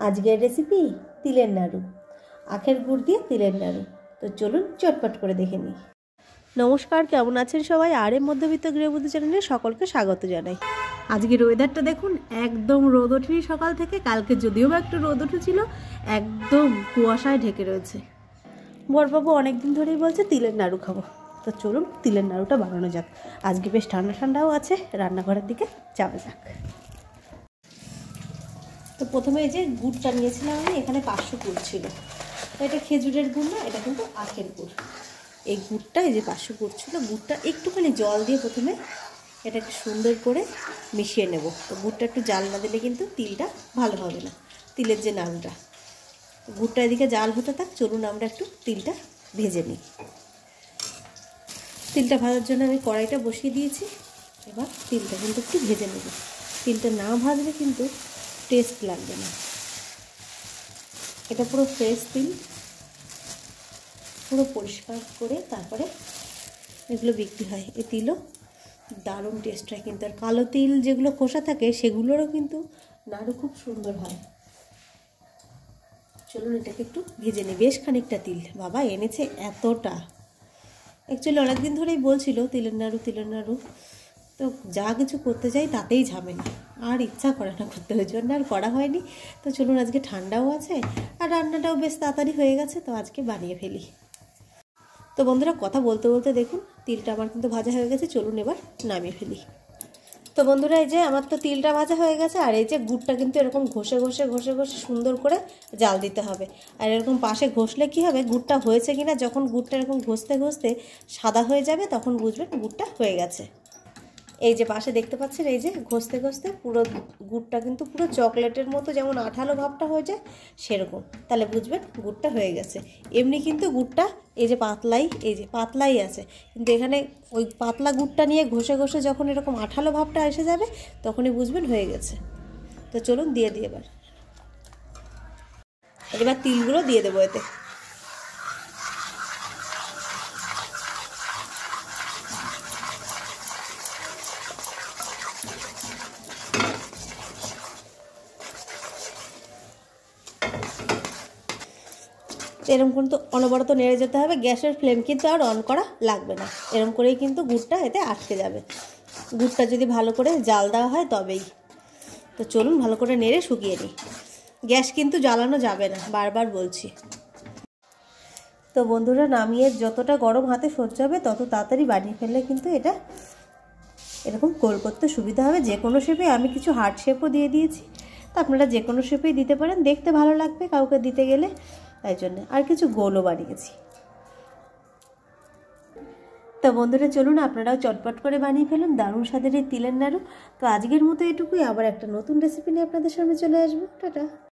আজকের রেসিপি তিলের নাড়ু, আখের গুড় দিয়ে তিলের নাড়ু। তো চলুন চটপট করে দেখে নিই। নমস্কার, কেমন আছেন সবাই? আর এর মধ্যবিত্ত গৃহবধূ চ্যানেলে সকলকে স্বাগত জানাই। আজকের ওয়েদারটা দেখুন, একদম রোদ ওঠেনি সকাল থেকে। কালকে যদিও বা একটু রোদ উঠেছিল, একদম কুয়াশায় ঢেকে রয়েছে। বরবাবু অনেকদিন ধরেই বলছে তিলের নাড়ু খাবো। তো চলুন তিলের নাড়ুটা বানানো যাক। আজকে বেশ ঠান্ডা ঠান্ডাও আছে, রান্নাঘরের দিকে যাওয়া যাক। তো প্রথমে এই যে গুড়টা নিয়েছিলাম আমি, এখানে 500 গুড় ছিল। তো এটা খেজুরের গুড় না, এটা কিন্তু আখের গুড়। এই গুড়টা, এই যে 500 গুড় ছিল, গুড়টা একটুখানি জল দিয়ে প্রথমে এটাকে সুন্দর করে মিশিয়ে নেব। তো গুড়টা একটু জাল না দিলে কিন্তু তিলটা ভালো হবে না, তিলের যে নাড়ুটা। গুড়টা এদিকে জাল হতে থাক, চলুন আমরা একটু তিলটা ভেজে নিই। তিলটা ভাজার জন্য আমি কড়াইটা বসিয়ে দিয়েছি। এবার তিলটা কিন্তু একটু ভেজে নেব। তিলটা না ভাজলে কিন্তু টেস্ট লাগবে না। এটা পুরো ফ্রেশ তিল, পুরো পরিষ্কার করে তারপরে এগুলো বিক্রি হয়। এই তিলও দারুণ টেস্ট হয় কিন্তু। আর কালো তিল যেগুলো খোসা থাকে সেগুলোরও কিন্তু নাড়ু খুব সুন্দর হয়। চলুন এটাকে একটু ভেজে নিই। বেশ খানিকটা তিল বাবা এনেছে এতটা। অ্যাকচুয়ালি অনেকদিন ধরেই বলছিল তিলের নাড়ু তিলের নাড়ু। তো যা কিছু করতে যাই তাতেই ঝামেলা, আর ইচ্ছা করে না করতে, ওই জন্য আর করা হয়নি। তো চলুন, আজকে ঠান্ডাও আছে আর রান্নাটাও বেশ তাড়াতাড়ি হয়ে গেছে, তো আজকে বানিয়ে ফেলি। তো বন্ধুরা, কথা বলতে বলতে দেখুন তিলটা আমার কিন্তু ভাজা হয়ে গেছে। চলুন এবার নামিয়ে ফেলি। তো বন্ধুরা, এই যে আমার তো তিলটা ভাজা হয়ে গেছে। আর এই যে গুড়টা কিন্তু এরকম ঘষে ঘষে ঘষে ঘষে সুন্দর করে জাল দিতে হবে। আর এরকম পাশে ঘষলে কি হবে, গুড়টা হয়েছে কিনা, যখন গুড়টা এরকম ঘষতে ঘষতে সাদা হয়ে যাবে তখন বুঝবেন গুড়টা হয়ে গেছে। এই যে পাশে দেখতে পাচ্ছেন, এই যে ঘষতে ঘষতে পুরো গুড়টা কিন্তু পুরো চকলেটের মতো যেমন আঠালো ভাবটা হয়ে যায় সেরকম, তাহলে বুঝবেন গুড়টা হয়ে গেছে। এমনি কিন্তু গুড়টা এই যে পাতলাই, এই যে পাতলাই আছে, কিন্তু এখানে ওই পাতলা গুড়টা নিয়ে ঘষে ঘষে যখন এরকম আঠালো ভাবটা এসে যাবে তখনই বুঝবেন হয়ে গেছে। তো চলুন দিয়ে দিই এবার তিলগুলো দিয়ে দেবো এতে। এরকম কিন্তু অনবরত নেড়ে যেতে হবে। গ্যাসের ফ্লেম কিন্তু আর অন করা লাগবে না। এরকম করেই কিন্তু গুড়টা এতে আটকে যাবে। গুড়টা যদি ভালো করে জাল দেওয়া হয় তবেই। তো চলুন ভালো করে নেড়ে শুকিয়ে নিই। গ্যাস কিন্তু জ্বালানো যাবে না, বারবার বলছি। তো বন্ধুরা, নামিয়ে যতটা গরম হাতে সহ্য হবে তত তাড়াতাড়ি বানিয়ে ফেললে কিন্তু এটা এরকম গোল করতে সুবিধা হবে। যে কোনো শেপে, আমি কিছু হার্ট শেপও দিয়ে দিয়েছি। তো আপনারা যে কোনো শেপেই দিতে পারেন, দেখতে ভালো লাগবে কাউকে দিতে গেলে, তাই জন্য আর কিছু গোলও বানিয়েছি। তো বন্ধুরা, চলুন আপনারাও চটপট করে বানিয়ে ফেলুন দারুণ স্বাদের এই তিলের নাড়ু। তো আজকের মতো এটুকুই। আবার একটা নতুন রেসিপি নিয়ে আপনাদের সামনে চলে আসবো। টাটা।